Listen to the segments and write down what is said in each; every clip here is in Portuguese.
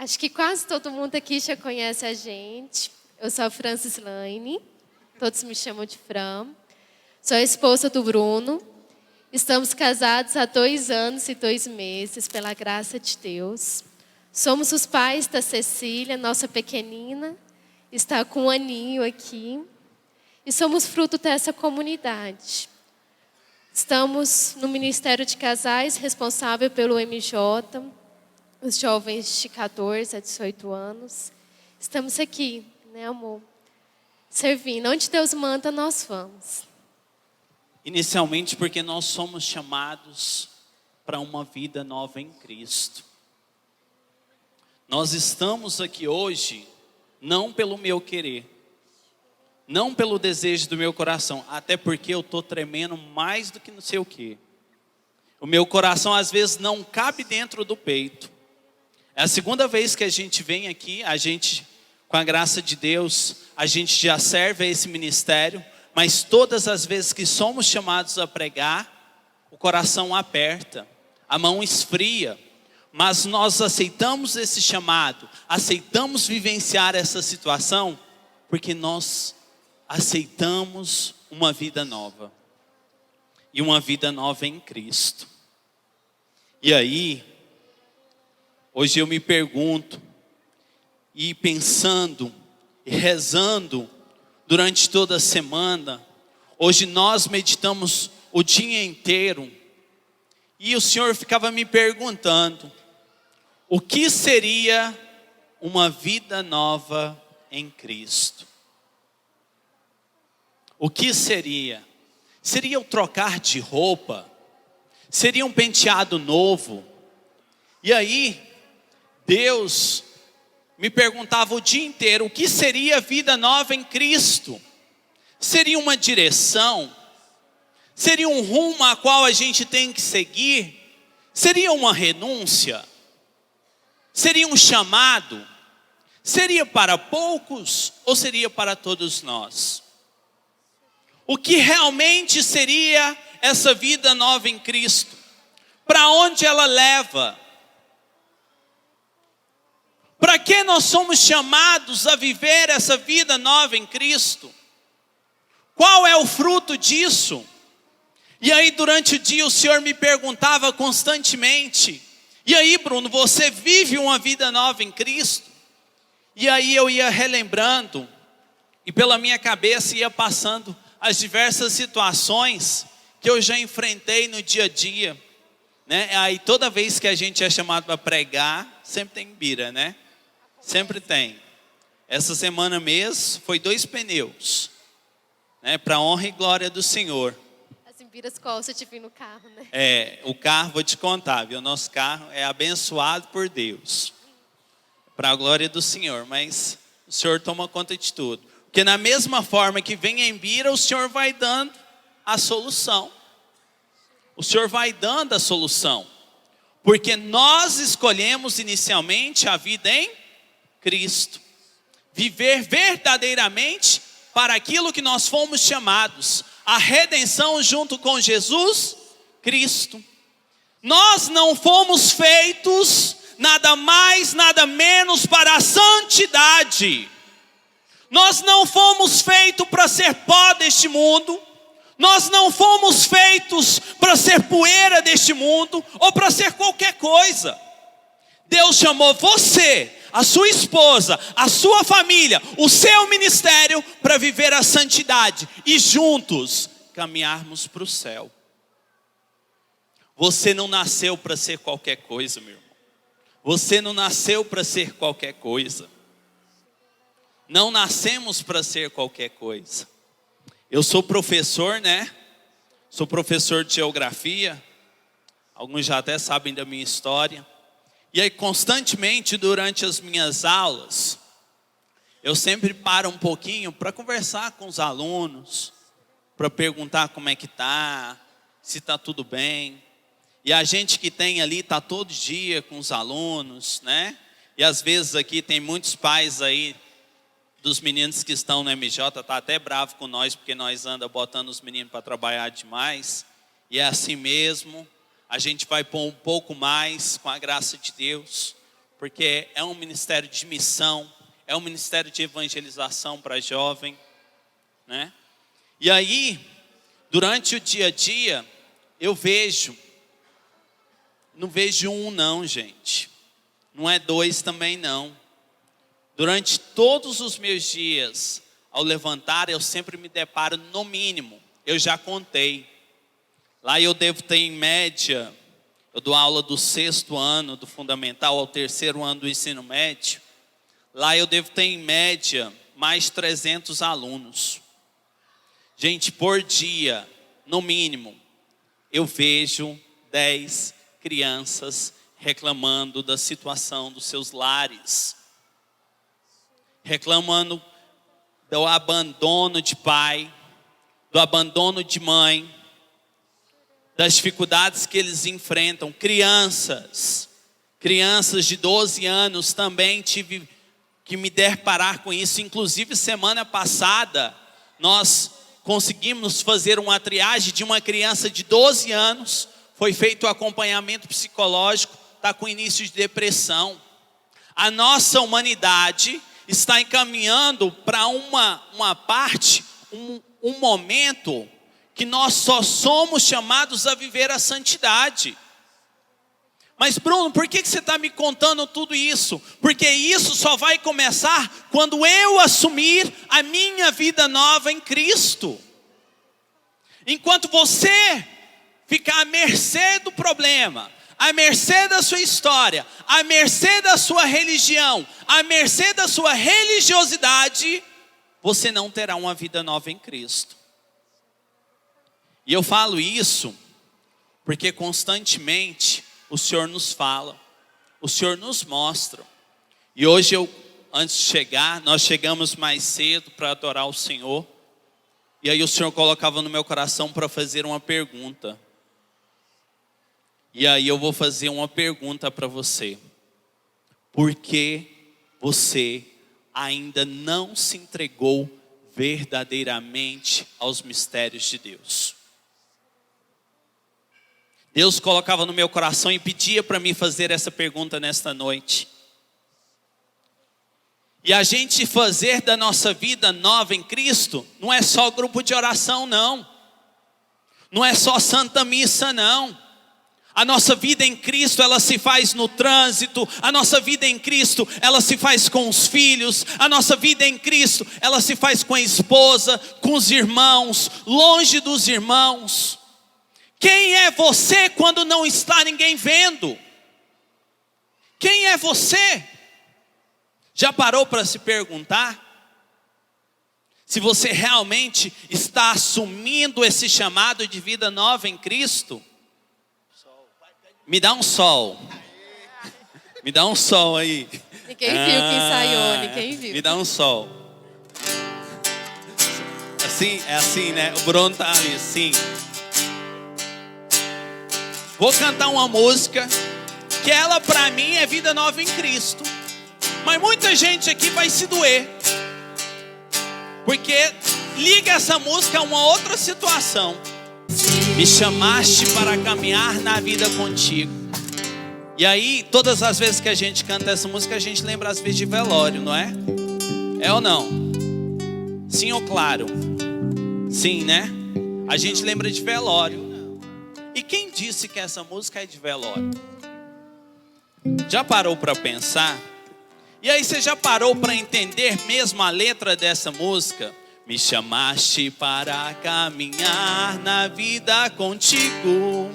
Acho que quase todo mundo aqui já conhece a gente. Eu sou a Francis Laine, todos me chamam de Fran. Sou a esposa do Bruno. Estamos casados há 2 anos e 2 meses, pela graça de Deus. Somos os pais da Cecília, nossa pequenina, está com 1 aninho aqui. E somos fruto dessa comunidade. Estamos no Ministério de Casais, responsável pelo MJ, os jovens de 14 a 18 anos. Estamos aqui, né, amor? Servindo. Onde Deus manda, nós vamos. Inicialmente porque nós somos chamados para uma vida nova em Cristo. Nós estamos aqui hoje não pelo meu querer, não pelo desejo do meu coração, até porque eu estou tremendo mais do que não sei o quê. O meu coração às vezes não cabe dentro do peito. É a 2ª vez que a gente vem aqui, a gente, com a graça de Deus, a gente já serve a esse ministério, mas todas as vezes que somos chamados a pregar, o coração aperta, a mão esfria, mas nós aceitamos esse chamado, aceitamos vivenciar essa situação, porque nós aceitamos uma vida nova, e uma vida nova em Cristo. E aí, hoje eu me pergunto, e pensando, e rezando, durante toda a semana, hoje nós meditamos o dia inteiro, e o Senhor ficava me perguntando, o que seria uma vida nova em Cristo? O que seria? Seria o trocar de roupa? Seria um penteado novo? E aí, Deus me perguntava o dia inteiro, o que seria vida nova em Cristo? Seria uma direção? Seria um rumo a qual a gente tem que seguir? Seria uma renúncia? Seria um chamado? Seria para poucos ou seria para todos nós? O que realmente seria essa vida nova em Cristo? Para onde ela leva? Para que nós somos chamados a viver essa vida nova em Cristo? Qual é o fruto disso? E aí durante o dia o Senhor me perguntava constantemente, e aí Bruno, você vive uma vida nova em Cristo? E aí eu ia relembrando, e pela minha cabeça ia passando as diversas situações que eu já enfrentei no dia a dia, né? Aí toda vez que a gente é chamado para pregar, sempre tem bira, né? Sempre tem. Essa semana mesmo foi 2 pneus, né? Para honra e glória do Senhor. As embiras qual você tive no carro, né? O carro, vou te contar, viu? Nosso carro é abençoado por Deus, para a glória do Senhor, mas o Senhor toma conta de tudo. Porque na mesma forma que vem a embira, o Senhor vai dando a solução. O Senhor vai dando a solução. Porque nós escolhemos inicialmente a vida em Cristo. Viver verdadeiramente para aquilo que nós fomos chamados. A redenção junto com Jesus Cristo. Nós não fomos feitos nada mais, nada menos para a santidade. Nós não fomos feitos para ser pó deste mundo. Nós não fomos feitos para ser poeira deste mundo ou para ser qualquer coisa. Deus chamou você, a sua esposa, a sua família, o seu ministério para viver a santidade e juntos caminharmos para o céu. Você não nasceu para ser qualquer coisa, meu irmão. Você não nasceu para ser qualquer coisa. Não nascemos para ser qualquer coisa. Eu sou professor, né? Sou professor de geografia. Alguns já até sabem da minha história. E aí constantemente durante as minhas aulas, eu sempre paro um pouquinho para conversar com os alunos, para perguntar como é que tá, se está tudo bem. E a gente que tem ali está todo dia com os alunos, né? E às vezes aqui tem muitos pais aí dos meninos que estão no MJ, está até bravo com nós, porque nós anda botando os meninos para trabalhar demais. E é assim mesmo, a gente vai pôr um pouco mais com a graça de Deus, porque é um ministério de missão, é um ministério de evangelização para jovem, né? E aí, durante o dia a dia, eu vejo, não vejo um não, gente, não é dois também não. Durante todos os meus dias, ao levantar, eu sempre me deparo, no mínimo, eu já contei. Lá eu devo ter em média, eu dou aula do 6º ano do fundamental ao 3º ano do ensino médio. Lá eu devo ter em média mais 300 alunos. Gente, por dia, no mínimo, eu vejo 10 crianças reclamando da situação dos seus lares. Reclamando do abandono de pai, do abandono de mãe, das dificuldades que eles enfrentam. Crianças de 12 anos também tive que me deparar com isso. Inclusive semana passada nós conseguimos fazer uma triagem de uma criança de 12 anos. Foi feito o acompanhamento psicológico, está com início de depressão. A nossa humanidade está encaminhando para uma parte, um momento que nós só somos chamados a viver a santidade. Mas Bruno, por que você está me contando tudo isso? Porque isso só vai começar quando eu assumir a minha vida nova em Cristo. Enquanto você ficar à mercê do problema, à mercê da sua história, à mercê da sua religião, à mercê da sua religiosidade, você não terá uma vida nova em Cristo. E eu falo isso porque constantemente o Senhor nos fala, o Senhor nos mostra. E hoje antes de chegar, nós chegamos mais cedo para adorar o Senhor. E aí o Senhor colocava no meu coração para fazer uma pergunta. E aí eu vou fazer uma pergunta para você. Por que você ainda não se entregou verdadeiramente aos mistérios de Deus? Deus colocava no meu coração e pedia para mim fazer essa pergunta nesta noite. E a gente fazer da nossa vida nova em Cristo, não é só grupo de oração não. Não é só Santa Missa não. A nossa vida em Cristo, ela se faz no trânsito. A nossa vida em Cristo, ela se faz com os filhos. A nossa vida em Cristo, ela se faz com a esposa, com os irmãos, longe dos irmãos. Quem é você quando não está ninguém vendo? Quem é você? Já parou para se perguntar? Se você realmente está assumindo esse chamado de vida nova em Cristo? Me dá um sol. Me dá um sol aí. Ninguém viu que ensaiou, ninguém viu. Me dá um sol. Assim, é assim, né? O Bruno tá ali, assim. Vou cantar uma música que ela para mim é vida nova em Cristo. Mas muita gente aqui vai se doer. Porque liga essa música a uma outra situação. Me chamaste para caminhar na vida contigo. E aí, todas as vezes que a gente canta essa música, a gente lembra às vezes de velório, não é? É ou não? Sim ou claro? Sim, né? A gente lembra de velório. E quem disse que essa música é de velório? Já parou para pensar? E aí você já parou para entender mesmo a letra dessa música? Me chamaste para caminhar na vida contigo.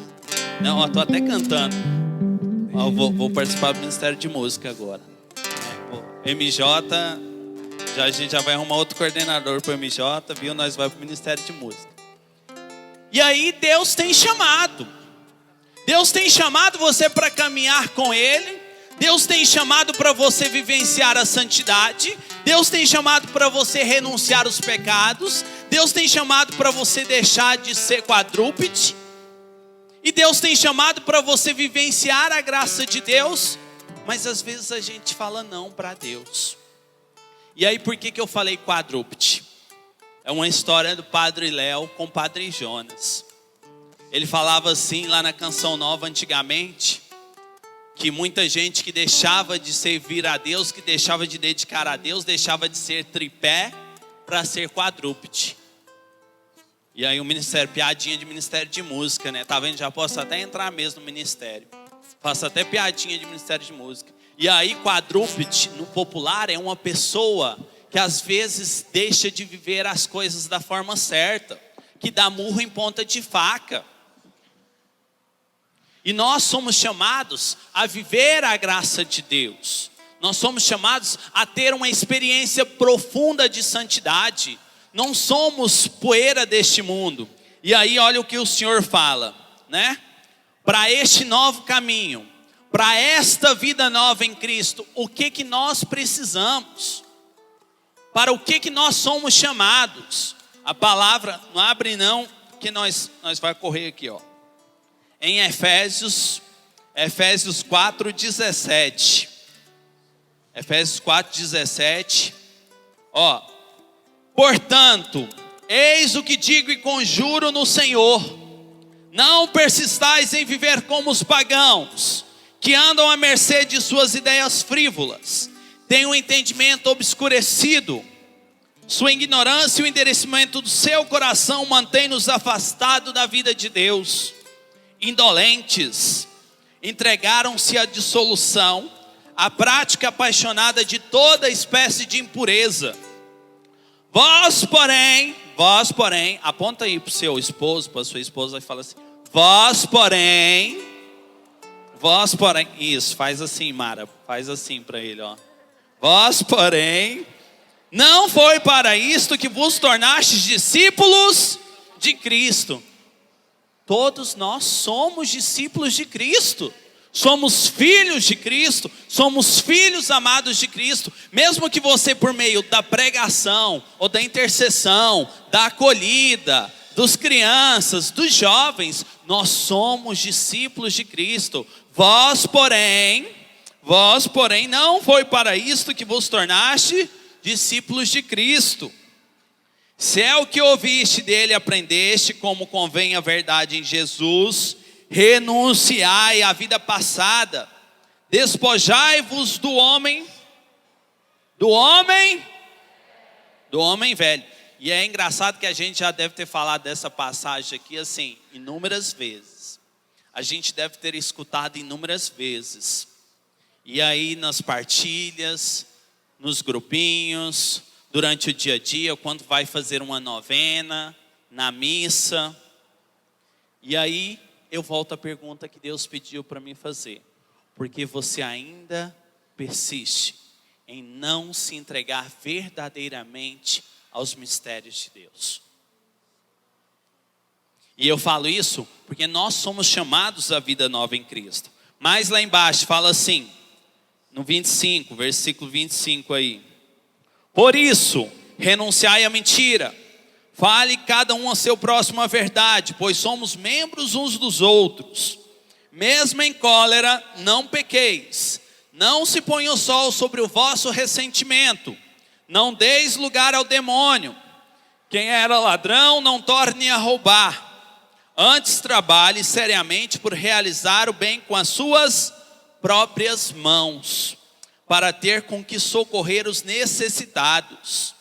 Não, eu tô até cantando. Eu vou participar do Ministério de Música agora. MJ, a gente já vai arrumar outro coordenador para o MJ, viu? Nós vamos para o Ministério de Música. E aí Deus tem chamado. Deus tem chamado você para caminhar com Ele. Deus tem chamado para você vivenciar a santidade. Deus tem chamado para você renunciar os pecados. Deus tem chamado para você deixar de ser quadrúpede. E Deus tem chamado para você vivenciar a graça de Deus. Mas às vezes a gente fala não para Deus. E aí por que eu falei quadrúpede? É uma história do Padre Léo com o Padre Jonas. Ele falava assim lá na Canção Nova antigamente. que muita gente que deixava de servir a Deus, que deixava de dedicar a Deus, deixava de ser tripé para ser quadrúpede. E aí o ministério, piadinha de ministério de música, né? Tá vendo? Já posso até entrar mesmo no ministério. Faço até piadinha de ministério de música. E aí quadrúpede, no popular, é uma pessoa que às vezes deixa de viver as coisas da forma certa, que dá murro em ponta de faca. E nós somos chamados a viver a graça de Deus. Nós somos chamados a ter uma experiência profunda de santidade. Não somos poeira deste mundo. E aí olha o que o Senhor fala, né? Para este novo caminho, para esta vida nova em Cristo, o que nós precisamos? Para o que nós somos chamados? A palavra, não abre não, que nós vai correr aqui, ó. Em Efésios 4:17. Efésios 4:17. Ó. Portanto, eis o que digo e conjuro no Senhor: não persistais em viver como os pagãos, que andam à mercê de suas ideias frívolas, têm um entendimento obscurecido, sua ignorância e o endurecimento do seu coração mantém-nos afastados da vida de Deus. Indolentes, entregaram-se à dissolução, à prática apaixonada de toda espécie de impureza. Vós, porém, aponta aí para o seu esposo, para a sua esposa e fala assim: vós, porém, isso, faz assim, Mara, faz assim para ele, ó. Vós, porém, não foi para isto que vos tornastes discípulos de Cristo. Todos nós somos discípulos de Cristo. Somos filhos de Cristo, somos filhos amados de Cristo. Mesmo que você, por meio da pregação, ou da intercessão, da acolhida, dos crianças, dos jovens, nós somos discípulos de Cristo. Vós, porém, não foi para isto que vos tornaste discípulos de Cristo. Se é o que ouviste dele, aprendeste, como convém a verdade em Jesus, renunciai à vida passada, despojai-vos do homem velho. E é engraçado que a gente já deve ter falado dessa passagem aqui assim, inúmeras vezes. A gente deve ter escutado inúmeras vezes. E aí nas partilhas, nos grupinhos, durante o dia a dia, quando vai fazer uma novena, na missa. E aí eu volto à pergunta que Deus pediu para mim fazer: porque você ainda persiste em não se entregar verdadeiramente aos mistérios de Deus? E eu falo isso porque nós somos chamados à vida nova em Cristo. Mas lá embaixo fala assim, no 25, versículo 25 aí: por isso, renunciai à mentira, fale cada um a seu próximo a verdade, pois somos membros uns dos outros. Mesmo em cólera, não pequeis. Não se ponha o sol sobre o vosso ressentimento. Não deis lugar ao demônio. Quem era ladrão, não torne a roubar. Antes trabalhe seriamente por realizar o bem com as suas próprias mãos, para ter com que socorrer os necessitados.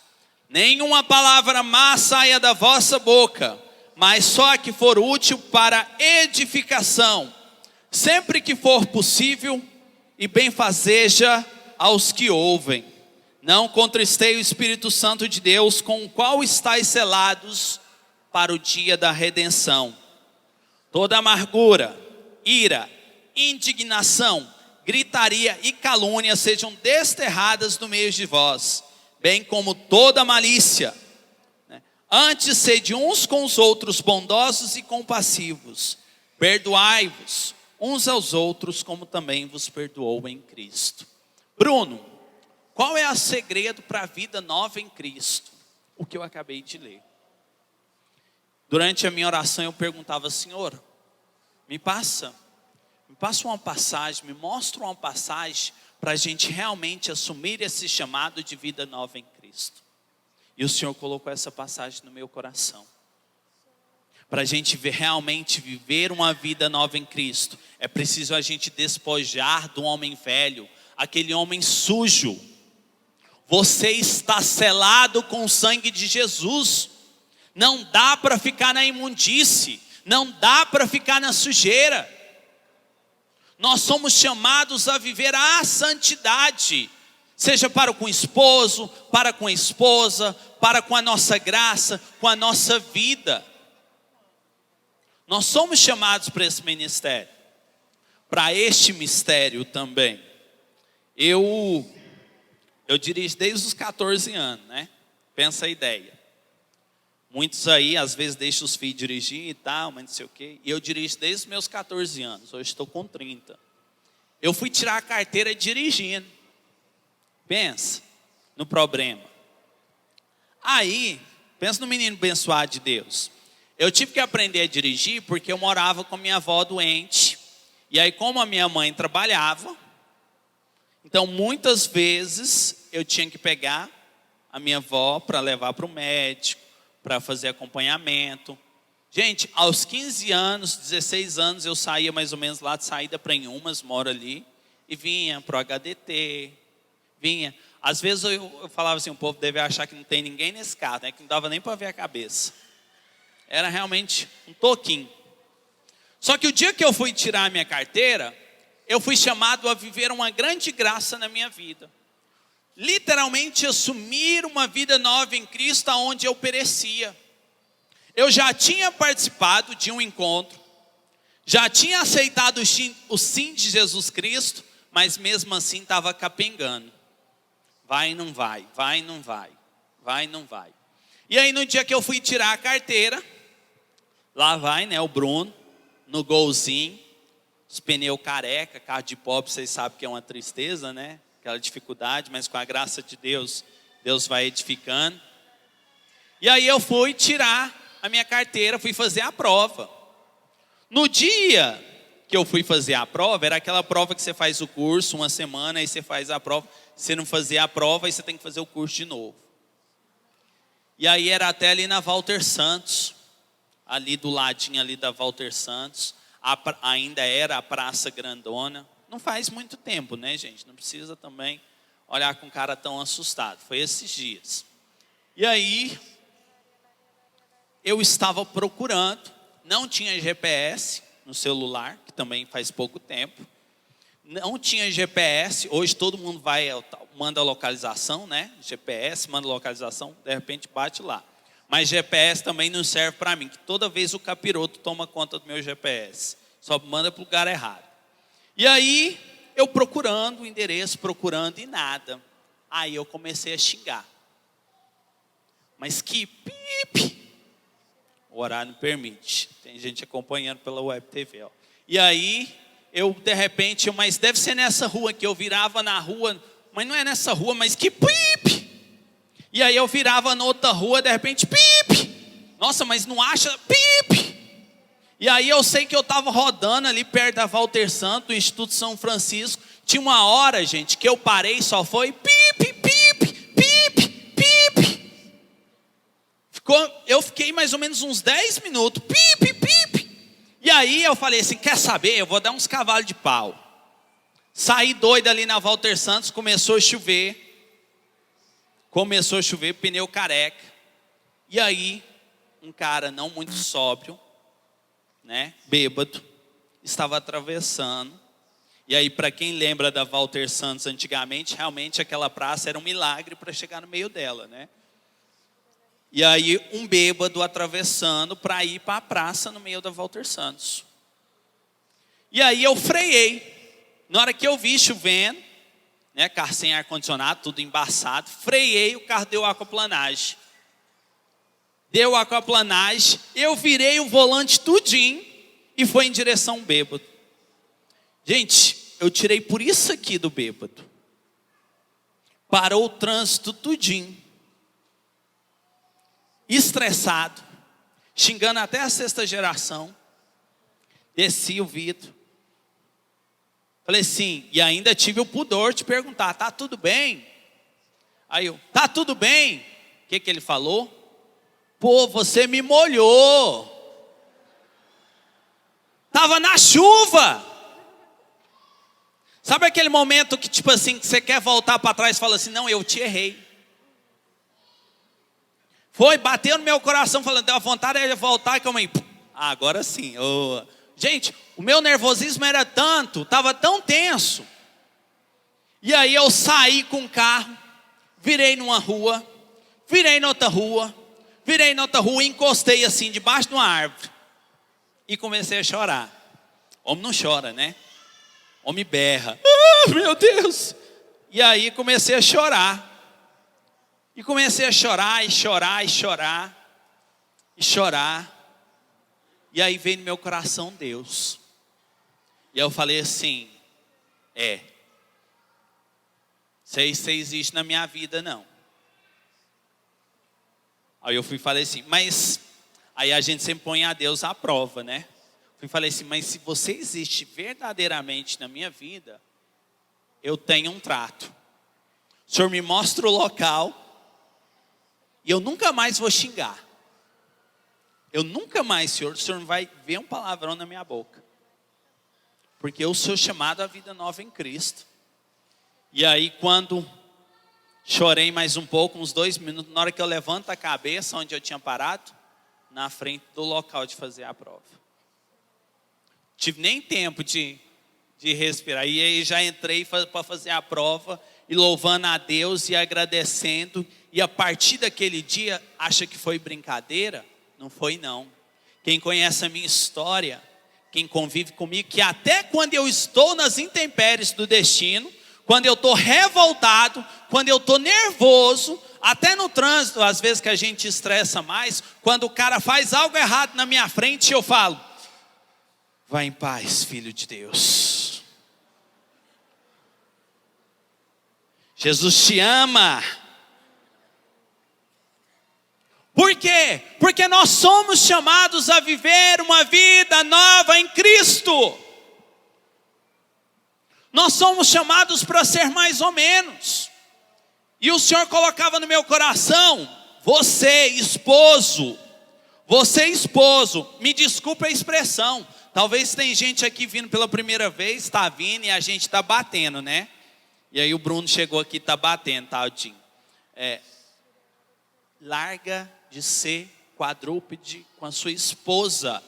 Nenhuma palavra má saia da vossa boca, mas só a que for útil para edificação, sempre que for possível, e benfazeja aos que ouvem. Não contristei o Espírito Santo de Deus, com o qual estáis selados para o dia da redenção. Toda amargura, ira, indignação, gritaria e calúnia sejam desterradas do meio de vós, bem como toda malícia. Antes sede uns com os outros bondosos e compassivos, perdoai-vos uns aos outros, como também vos perdoou em Cristo. Bruno, qual é o segredo para a vida nova em Cristo? O que eu acabei de ler. Durante a minha oração eu perguntava: Senhor, me passa uma passagem, me mostra uma passagem para a gente realmente assumir esse chamado de vida nova em Cristo. E o Senhor colocou essa passagem no meu coração. Para a gente realmente viver uma vida nova em Cristo, é preciso a gente despojar do homem velho, aquele homem sujo. Você está selado com o sangue de Jesus. Não dá para ficar na imundície, não dá para ficar na sujeira. Nós somos chamados a viver a santidade, seja para com o esposo, para com a esposa, para com a nossa graça, com a nossa vida. Nós somos chamados para esse ministério, para este mistério também. Eu dirijo desde os 14 anos, né? Pensa a ideia. Muitos aí, às vezes, deixam os filhos dirigir e tal, mas não sei o quê. E eu dirijo desde os meus 14 anos, hoje estou com 30. Eu fui tirar a carteira dirigindo. Pensa no problema. Aí, pensa no menino abençoado de Deus. Eu tive que aprender a dirigir porque eu morava com minha avó doente. E aí, como a minha mãe trabalhava, então muitas vezes eu tinha que pegar a minha avó para levar para o médico, para fazer acompanhamento. Gente, aos 15 anos, 16 anos, eu saía mais ou menos lá de saída para Inhumas, moro ali, e vinha para o HDT, vinha. Às vezes eu falava assim, o povo deve achar que não tem ninguém nesse carro, né, que não dava nem para ver a cabeça. Era realmente um toquinho. Só que o dia que eu fui tirar a minha carteira, eu fui chamado a viver uma grande graça na minha vida. Literalmente assumir uma vida nova em Cristo, onde eu perecia. Eu já tinha participado de um encontro, já tinha aceitado o sim de Jesus Cristo, mas mesmo assim estava capengando. Vai e não vai, vai e não vai, vai e não vai. E aí no dia que eu fui tirar a carteira, lá vai, né, o Bruno, no golzinho, os pneus careca, carro de pobre, vocês sabem que é uma tristeza, né? Aquela dificuldade, mas com a graça de Deus, Deus vai edificando. E aí eu fui tirar a minha carteira, fui fazer a prova. No dia que eu fui fazer a prova, era aquela prova que você faz o curso, uma semana, aí você faz a prova. Se você não fazer a prova, aí você tem que fazer o curso de novo. E aí era até ali na Walter Santos, ali do ladinho ali da Walter Santos, ainda era a Praça Grandona. Não faz muito tempo, né, gente? Não precisa também olhar com cara tão assustado. Foi esses dias. E aí, eu estava procurando, não tinha GPS no celular, que também faz pouco tempo. Não tinha GPS, hoje todo mundo manda localização, né? GPS, manda localização, de repente bate lá. Mas GPS também não serve para mim, que toda vez o capiroto toma conta do meu GPS. Só manda para o lugar errado. E aí, eu procurando o endereço, procurando e nada. Aí eu comecei a xingar. Mas que pipe! O horário não permite. Tem gente acompanhando pela Web TV. Ó. E aí, eu de repente, mas deve ser nessa rua que eu virava na rua. Mas não é nessa rua, mas que pipe! E aí eu virava na outra rua, de repente, pipe! Nossa, mas não acha? Pipe! E aí eu sei que eu estava rodando ali perto da Walter Santos, do Instituto São Francisco. Tinha uma hora, gente, que eu parei, só foi pipe, pipe, pipe, pipe. Eu fiquei mais ou menos uns 10 minutos, pipe, pipe. E aí eu falei assim, quer saber, eu vou dar uns cavalos de pau. Saí doido ali na Walter Santos, começou a chover. Pneu careca. E aí, um cara não muito sóbrio, né, bêbado, estava atravessando. E aí, para quem lembra da Walter Santos antigamente, realmente aquela praça era um milagre para chegar no meio dela, né? E aí, um bêbado atravessando para ir para a praça no meio da Walter Santos. E aí eu freiei. Na hora que eu vi chovendo, né, carro sem ar-condicionado, tudo embaçado, freiei, o carro deu aquaplanagem. Deu aquaplanagem, eu virei o volante tudinho e foi em direção ao bêbado. Gente, eu tirei por isso aqui do bêbado. Parou o trânsito tudinho. Estressado, xingando até a sexta geração. Desci o vidro. Falei assim, e ainda tive o pudor de perguntar, tá tudo bem? Aí eu, tá tudo bem? O que ele falou? Pô, você me molhou. Estava na chuva. Sabe aquele momento que tipo assim, que você quer voltar para trás e fala assim, não, eu te errei. Foi, bateu no meu coração, falando, deu a vontade de voltar, calma aí. Agora sim. Gente, o meu nervosismo era tanto, estava tão tenso. E aí eu saí com o carro, virei numa rua, virei noutra rua, encostei assim debaixo de uma árvore. E comecei a chorar. Homem não chora, né? Homem berra. Meu Deus! E aí comecei a chorar. E comecei a chorar, e chorar, e chorar. E chorar. E aí veio no meu coração Deus. E eu falei assim, você existe na minha vida não. Aí eu fui e falei assim, mas... Aí a gente sempre põe a Deus à prova, né? Fui e falei assim, mas se você existe verdadeiramente na minha vida, eu tenho um trato. O Senhor me mostra o local e eu nunca mais vou xingar. Eu nunca mais, Senhor, o Senhor não vai ver um palavrão na minha boca. Porque eu sou chamado à vida nova em Cristo. E aí quando chorei mais um pouco, uns 2 minutos, na hora que eu levanto a cabeça, onde eu tinha parado, na frente do local de fazer a prova. Tive nem tempo de respirar. E aí já entrei para fazer a prova, e louvando a Deus e agradecendo. E a partir daquele dia, acha que foi brincadeira? Não foi não. Quem conhece a minha história, quem convive comigo, que até quando eu estou nas intempéries do destino, quando eu estou revoltado, quando eu estou nervoso, até no trânsito, às vezes que a gente estressa mais, quando o cara faz algo errado na minha frente, eu falo, vai em paz, filho de Deus. Jesus te ama. Por quê? Porque nós somos chamados a viver uma vida nova em Cristo. Nós somos chamados para ser mais ou menos. E o Senhor colocava no meu coração, você esposo, me desculpe a expressão, talvez tem gente aqui vindo pela primeira vez, está vindo e a gente está batendo, né? E aí o Bruno chegou aqui e está batendo, tadinho. Larga de ser quadrúpede com a sua esposa.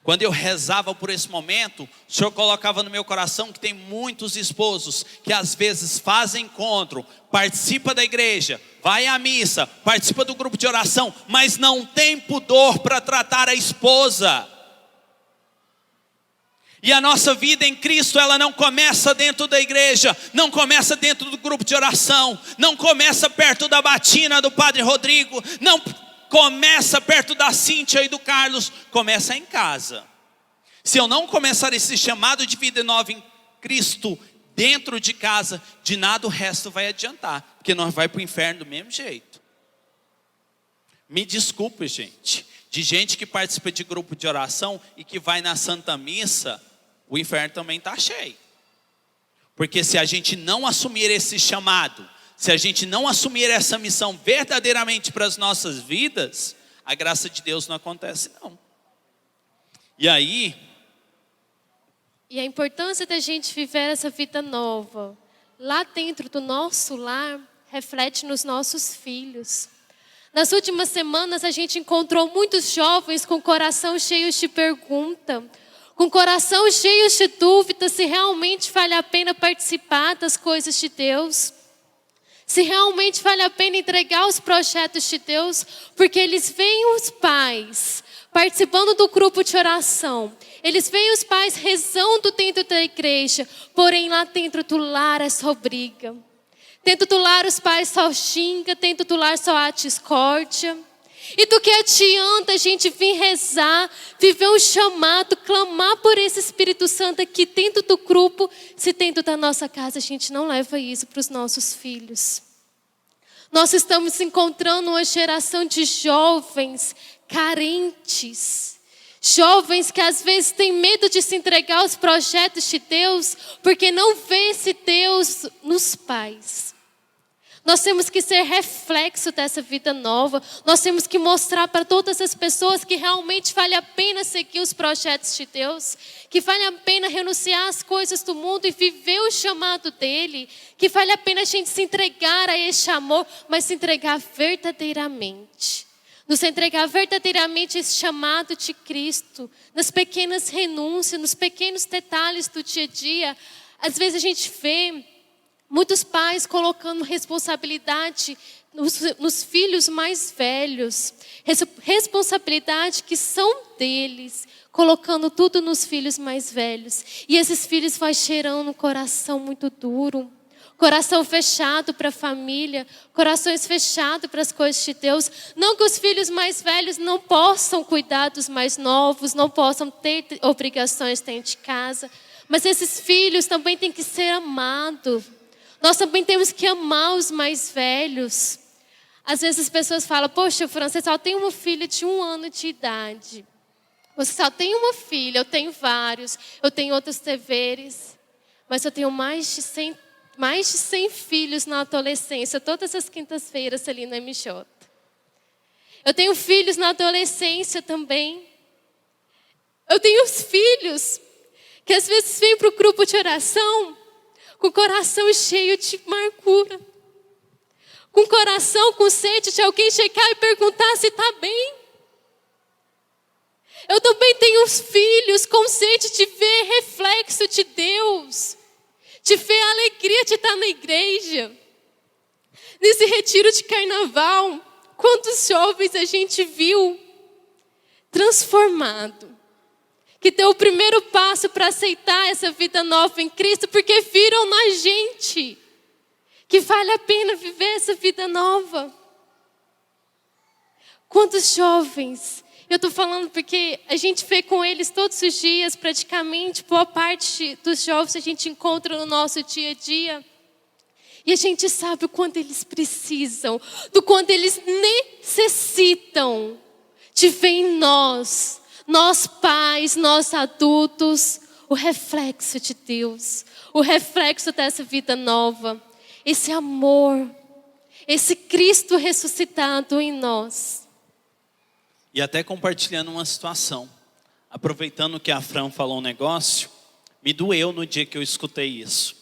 Quando eu rezava por esse momento, o Senhor colocava no meu coração que tem muitos esposos que às vezes fazem encontro, participa da igreja, vai à missa, participa do grupo de oração, mas não tem pudor para tratar a esposa. E a nossa vida em Cristo, ela não começa dentro da igreja, não começa dentro do grupo de oração, não começa perto da batina do Padre Rodrigo, não começa perto da Cíntia e do Carlos, começa em casa. Se eu não começar esse chamado de vida nova em Cristo dentro de casa, de nada o resto vai adiantar, porque nós vamos para o inferno do mesmo jeito. Me desculpe, gente, de gente que participa de grupo de oração e que vai na Santa Missa, o inferno também está cheio. Porque se a gente não assumir esse chamado, se a gente não assumir essa missão verdadeiramente para as nossas vidas, a graça de Deus não acontece não. E aí... E a importância da gente viver essa vida nova, lá dentro do nosso lar, reflete nos nossos filhos. Nas últimas semanas a gente encontrou muitos jovens com coração cheio de pergunta, com coração cheio de dúvidas se realmente vale a pena participar das coisas de Deus. Se realmente vale a pena entregar os projetos de Deus, porque eles veem os pais participando do grupo de oração, eles veem os pais rezando dentro da igreja, porém lá dentro do lar é só briga. Dentro do lar os pais só xingam, dentro do lar só há discórdia. E do que adianta a gente vir rezar, viver um chamado, clamar por esse Espírito Santo aqui dentro do grupo, se dentro da nossa casa a gente não leva isso para os nossos filhos. Nós estamos encontrando uma geração de jovens carentes. Jovens que às vezes têm medo de se entregar aos projetos de Deus, porque não vê esse Deus nos pais. Nós temos que ser reflexo dessa vida nova. Nós temos que mostrar para todas as pessoas que realmente vale a pena seguir os projetos de Deus, que vale a pena renunciar às coisas do mundo e viver o chamado dele, que vale a pena a gente se entregar a esse amor, mas se entregar verdadeiramente. Nos entregar verdadeiramente a esse chamado de Cristo, nas pequenas renúncias, nos pequenos detalhes do dia a dia. Às vezes a gente vê muitos pais colocando responsabilidade nos filhos mais velhos. Responsabilidade que são deles, colocando tudo nos filhos mais velhos. E esses filhos vão cheirando um coração muito duro. Coração fechado para a família, corações fechados para as coisas de Deus. Não que os filhos mais velhos não possam cuidar dos mais novos, não possam ter obrigações dentro de casa. Mas esses filhos também têm que ser amados. Nós também temos que amar os mais velhos. Às vezes as pessoas falam, poxa, Fran, você só tem uma filha de 1 ano de idade. Você só tem uma filha, eu tenho vários, eu tenho outros deveres. Mas eu tenho mais de 100 filhos na adolescência, todas as quintas-feiras ali no MJ. Eu tenho filhos na adolescência também. Eu tenho os filhos que às vezes vêm para o grupo de oração com o coração cheio de amargura. Com o coração com sede de alguém chegar e perguntar se está bem. Eu também tenho os filhos com sede de ver reflexo de Deus. De ver a alegria de estar na igreja. Nesse retiro de carnaval, quantos jovens a gente viu transformado. Que deu o primeiro passo para aceitar essa vida nova em Cristo, porque viram na gente que vale a pena viver essa vida nova. Quantos jovens, eu estou falando porque a gente vê com eles todos os dias, praticamente, boa parte dos jovens a gente encontra no nosso dia a dia. E a gente sabe o quanto eles precisam, do quanto eles necessitam de ver em nós pais, nós adultos, o reflexo de Deus, o reflexo dessa vida nova, esse amor, esse Cristo ressuscitado em nós. E até compartilhando uma situação, aproveitando que a Fran falou um negócio, me doeu no dia que eu escutei isso.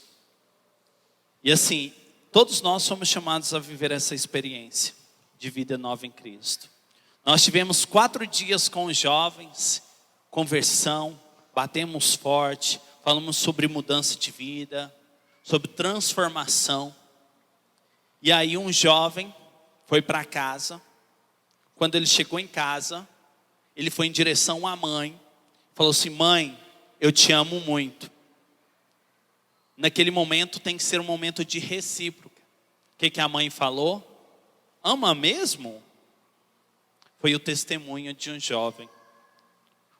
E assim, todos nós somos chamados a viver essa experiência de vida nova em Cristo. Nós tivemos 4 dias com os jovens, conversão, batemos forte, falamos sobre mudança de vida, sobre transformação. E aí um jovem foi para casa. Quando ele chegou em casa, ele foi em direção à mãe, falou assim, mãe, eu te amo muito. Naquele momento tem que ser um momento de recíproca. O que a mãe falou? Ama mesmo? Foi o testemunho de um jovem.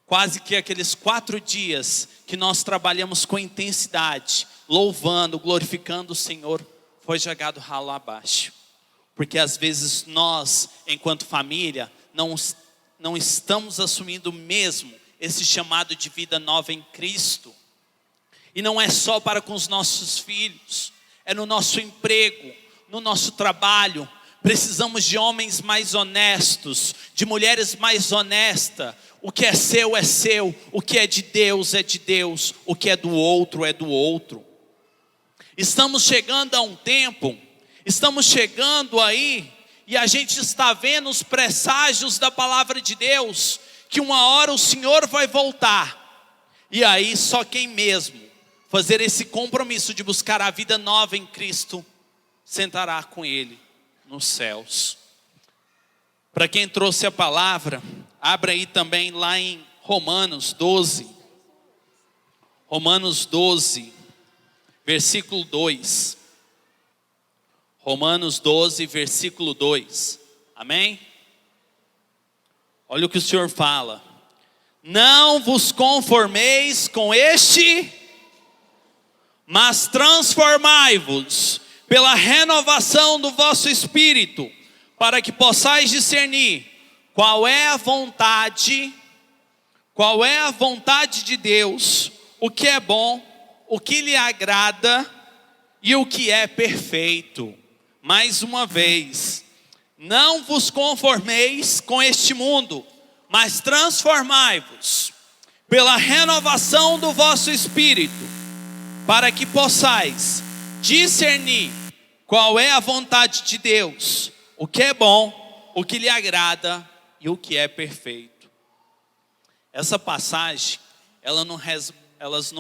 Quase que aqueles 4 dias que nós trabalhamos com intensidade, louvando, glorificando o Senhor, foi jogado ralo abaixo. Porque às vezes nós, enquanto família, não estamos assumindo mesmo esse chamado de vida nova em Cristo. E não é só para com os nossos filhos, é no nosso emprego, no nosso trabalho. Precisamos de homens mais honestos, de mulheres mais honestas. O que é seu, o que é de Deus, o que é do outro, é do outro. Estamos chegando a um tempo, estamos chegando aí, e a gente está vendo os presságios da palavra de Deus, que uma hora o Senhor vai voltar, e aí só quem mesmo fazer esse compromisso de buscar a vida nova em Cristo, sentará com Ele nos céus. Para quem trouxe a palavra, abra aí também lá em Romanos 12. Romanos 12, versículo 2. Romanos 12, versículo 2. Amém? Olha o que o Senhor fala. Não vos conformeis com este, mas transformai-vos pela renovação do vosso espírito, para que possais discernir qual é a vontade de Deus, o que é bom, o que lhe agrada e o que é perfeito. mais uma vez, não vos conformeis com este mundo, mas transformai-vos pela renovação do vosso espírito, para que possais discernir qual é a vontade de Deus, o que é bom, o que lhe agrada e o que é perfeito. Essa passagem, ela nos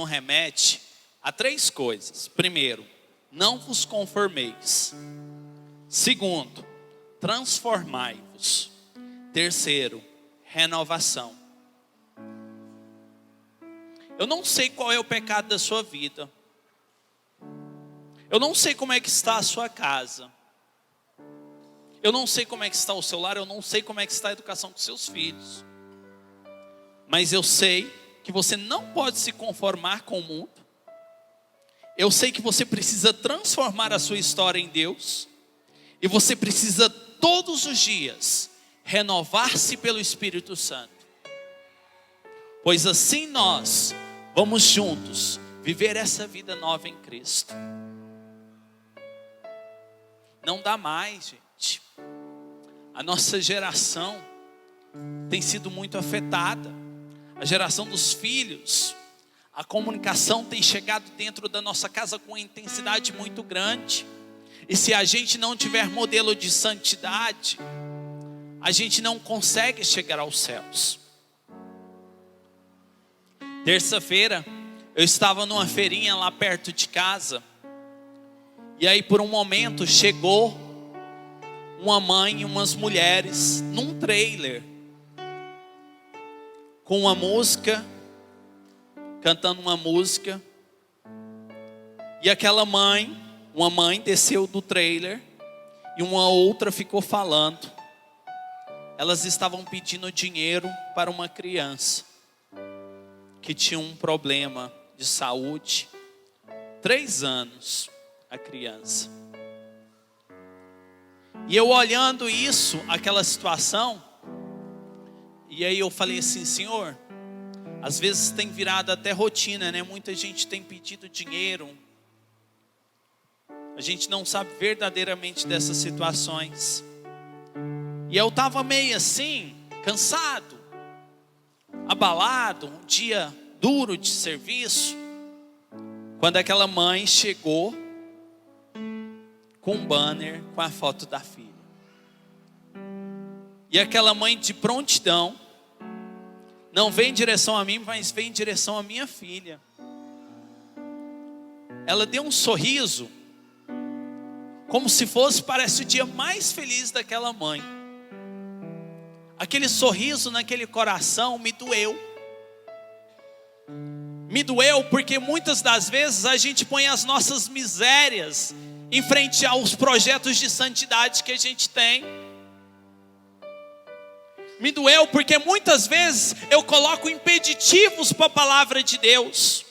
remete a três coisas. Primeiro, não vos conformeis. Segundo, transformai-vos. Terceiro, renovação. Eu não sei qual é o pecado da sua vida. Eu não sei como é que está a sua casa. Eu não sei como é que está o seu lar. Eu não sei como é que está a educação com seus filhos. Mas eu sei que você não pode se conformar com o mundo. Eu sei que você precisa transformar a sua história em Deus. E você precisa todos os dias renovar-se pelo Espírito Santo. Pois assim nós vamos juntos viver essa vida nova em Cristo. Não dá mais, gente. A nossa geração tem sido muito afetada. A geração dos filhos. A comunicação tem chegado dentro da nossa casa com uma intensidade muito grande. E se a gente não tiver modelo de santidade, a gente não consegue chegar aos céus. Terça-feira, eu estava numa feirinha lá perto de casa. E aí por um momento chegou uma mãe e umas mulheres num trailer, com uma música, cantando uma música. E aquela mãe, uma mãe desceu do trailer e uma outra ficou falando. Elas estavam pedindo dinheiro para uma criança que tinha um problema de saúde. 3 anos a criança. E eu olhando isso, aquela situação, e aí eu falei assim: Senhor, às vezes tem virado até rotina, né? Muita gente tem pedido dinheiro. A gente não sabe verdadeiramente dessas situações. E eu estava meio assim, cansado, abalado, um dia duro de serviço, quando aquela mãe chegou com um banner com a foto da filha. E aquela mãe de prontidão, não vem em direção a mim, mas vem em direção à minha filha. Ela deu um sorriso, como se fosse, parece o dia mais feliz daquela mãe. Aquele sorriso naquele coração me doeu. Me doeu porque muitas das vezes a gente põe as nossas misérias em frente aos projetos de santidade que a gente tem. Me doeu porque muitas vezes eu coloco impeditivos para a palavra de Deus.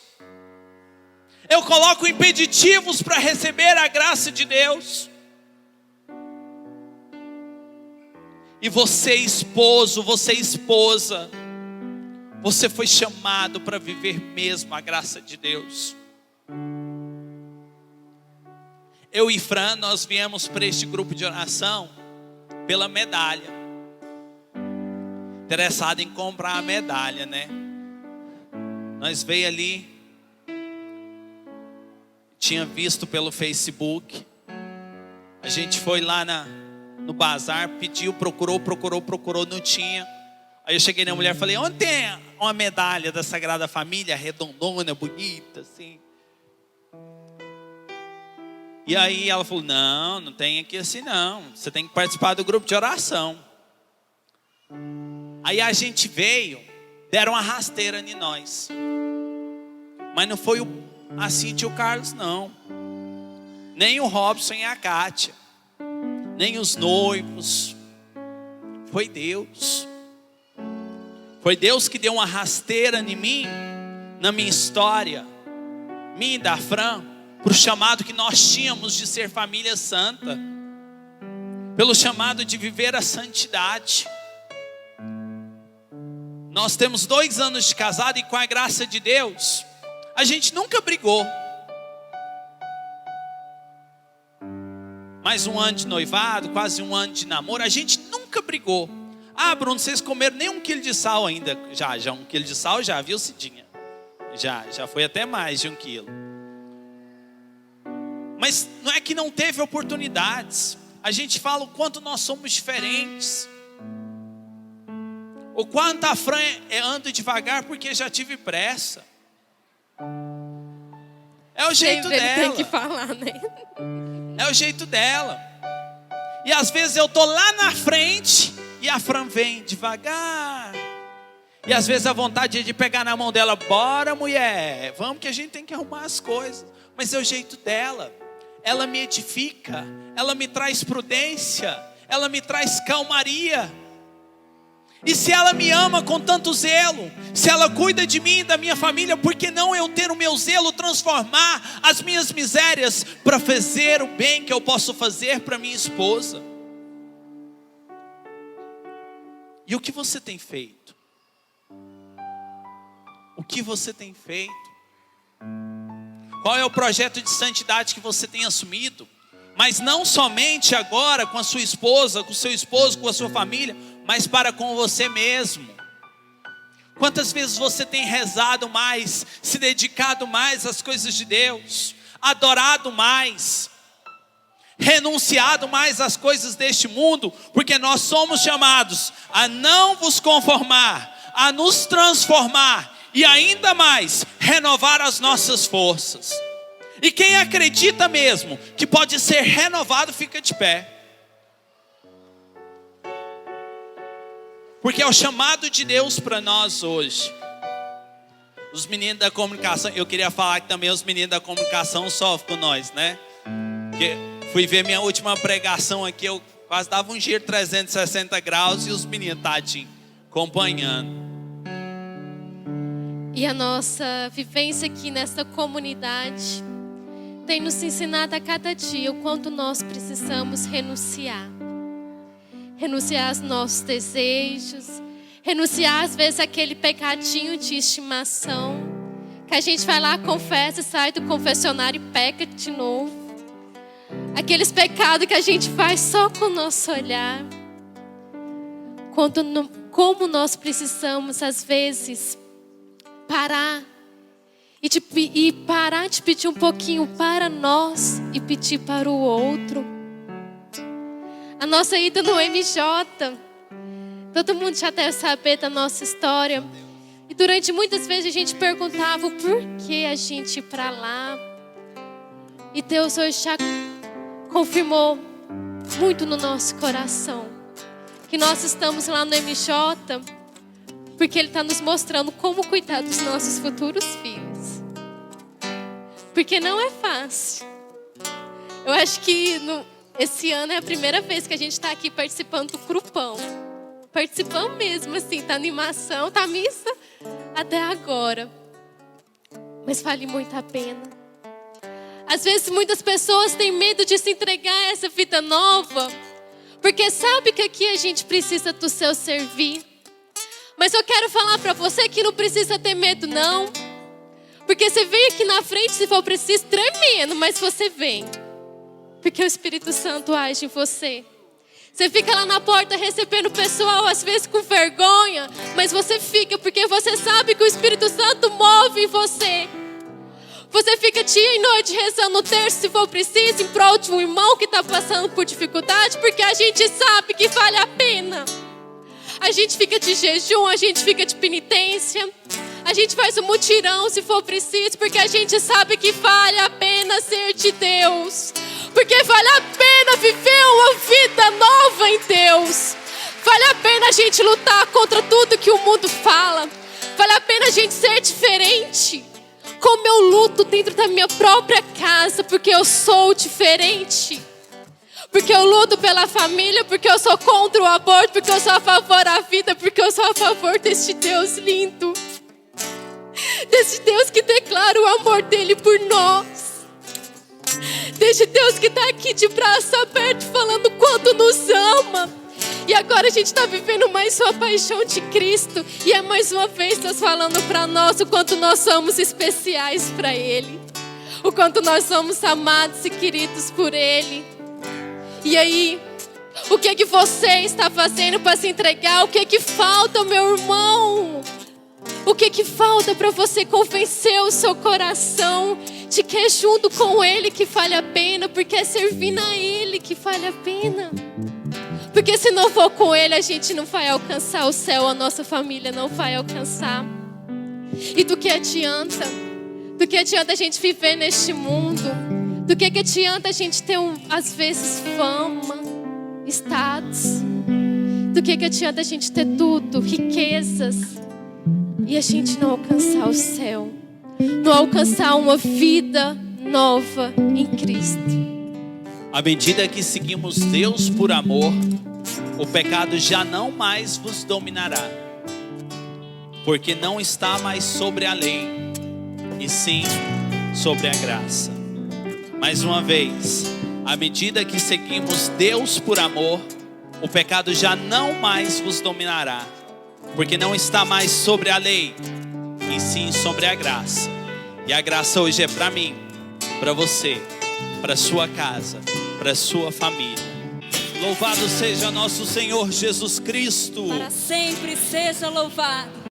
Eu coloco impeditivos para receber a graça de Deus. E você, esposo, você, esposa, você foi chamado para viver mesmo a graça de Deus. Eu e Fran, nós viemos para este grupo de oração pela medalha. Interessado em comprar a medalha, né? Nós veio ali, tinha visto pelo Facebook. A gente foi lá no bazar, pediu, procurou, não tinha. Aí eu cheguei na mulher e falei: onde tem uma medalha da Sagrada Família, redondona, bonita, assim? E aí ela falou: não tem aqui assim não. Você tem que participar do grupo de oração. Aí a gente veio, deram uma rasteira em nós. Mas não foi a Cíntia e o Carlos, não. Nem o Robson e a Kátia. Nem os noivos. Foi Deus. Foi Deus que deu uma rasteira em mim, na minha história, minha e da Fran, para o chamado que nós tínhamos de ser família santa, pelo chamado de viver a santidade. Nós temos 2 anos de casado e com a graça de Deus, a gente nunca brigou. mais um ano de noivado, quase um ano de namoro, a gente nunca brigou. Ah, Bruno, vocês comeram nem 1 quilo de sal ainda. Já 1 quilo de sal já, viu, Cidinha? Já foi até mais de 1 quilo. Mas não é que não teve oportunidades. A gente fala o quanto nós somos diferentes. O quanto a Fran anda devagar porque já tive pressa. É o jeito dela. Tem que falar, né? É o jeito dela. E às vezes eu tô lá na frente e a Fran vem devagar. E às vezes a vontade é de pegar na mão dela. Bora, mulher, vamos que a gente tem que arrumar as coisas. Mas é o jeito dela. Ela me edifica. Ela me traz prudência. Ela me traz calmaria. E se ela me ama com tanto zelo, se ela cuida de mim e da minha família, por que não eu ter o meu zelo transformar as minhas misérias para fazer o bem que eu posso fazer para minha esposa? E o que você tem feito? O que você tem feito? Qual é o projeto de santidade que você tem assumido? Mas não somente agora com a sua esposa, com o seu esposo, com a sua família, mas para com você mesmo. Quantas vezes você tem rezado mais, se dedicado mais às coisas de Deus, adorado mais, renunciado mais às coisas deste mundo, porque nós somos chamados a não vos conformar, a nos transformar e ainda mais renovar as nossas forças. E quem acredita mesmo que pode ser renovado, fica de pé. Porque é o chamado de Deus para nós hoje. Os meninos da comunicação, eu queria falar que também os meninos da comunicação sofrem com nós, né? Porque fui ver minha última pregação aqui, eu quase dava um giro 360 graus e os meninos tadinhos acompanhando. E a nossa vivência aqui nesta comunidade tem nos ensinado a cada dia o quanto nós precisamos renunciar. Renunciar aos nossos desejos, renunciar às vezes aquele pecadinho de estimação, que a gente vai lá, confessa, sai do confessionário e peca de novo. Aqueles pecados que a gente faz só com o nosso olhar. Como nós precisamos às vezes parar e parar de pedir um pouquinho para nós e pedir para o outro. A nossa ida no MJ, todo mundo já deve saber da nossa história. E durante muitas vezes a gente perguntava o porquê a gente ir para lá. E Deus hoje já confirmou muito no nosso coração que nós estamos lá no MJ porque Ele está nos mostrando como cuidar dos nossos futuros filhos. Porque não é fácil. Eu acho que esse ano é a primeira vez que a gente está aqui participando do grupão. Participando mesmo, assim, tá animação, tá missa até agora. Mas vale muito a pena. Às vezes muitas pessoas têm medo de se entregar a essa vida nova, porque sabe que aqui a gente precisa do seu servir. Mas eu quero falar para você que não precisa ter medo não. Porque você vem aqui na frente se for preciso, tremendo, mas você vem. Porque o Espírito Santo age em você. Você fica lá na porta recebendo o pessoal, às vezes com vergonha, mas você fica porque você sabe que o Espírito Santo move em você. Você fica dia e noite rezando o terço se for preciso, em prol de um irmão que está passando por dificuldade, porque a gente sabe que vale a pena. A gente fica de jejum, a gente fica de penitência, a gente faz um mutirão se for preciso, porque a gente sabe que vale a pena ser de Deus. Porque vale a pena viver uma vida nova em Deus. Vale a pena a gente lutar contra tudo que o mundo fala. Vale a pena a gente ser diferente. Como eu luto dentro da minha própria casa, porque eu sou diferente. Porque eu luto pela família, porque eu sou contra o aborto, porque eu sou a favor da vida, porque eu sou a favor deste Deus lindo. Desse Deus que declara o amor dele por nós. Desse Deus que está aqui de braço aberto falando quanto nos ama. E agora a gente está vivendo mais uma paixão de Cristo. E é mais uma vez Deus falando para nós o quanto nós somos especiais para Ele. O quanto nós somos amados e queridos por Ele. E aí, o que você está fazendo para se entregar? O que falta, meu irmão? O que falta para você convencer o seu coração de que é junto com Ele que vale a pena? Porque é servindo a Ele que vale a pena. Porque se não for com Ele, a gente não vai alcançar o céu, a nossa família não vai alcançar. E do que adianta? Do que adianta a gente viver neste mundo? Do que adianta a gente ter, às vezes, fama, status? Do que adianta a gente ter tudo, riquezas, e a gente não alcançar o céu? Não alcançar uma vida nova em Cristo. À medida que seguimos Deus por amor, o pecado já não mais vos dominará, porque não está mais sobre a lei, e sim sobre a graça. Mais uma vez, à medida que seguimos Deus por amor, o pecado já não mais vos dominará, porque não está mais sobre a lei, e sim sobre a graça. E a graça hoje é para mim, para você, para sua casa, para sua família. Louvado seja nosso Senhor Jesus Cristo. Para sempre seja louvado.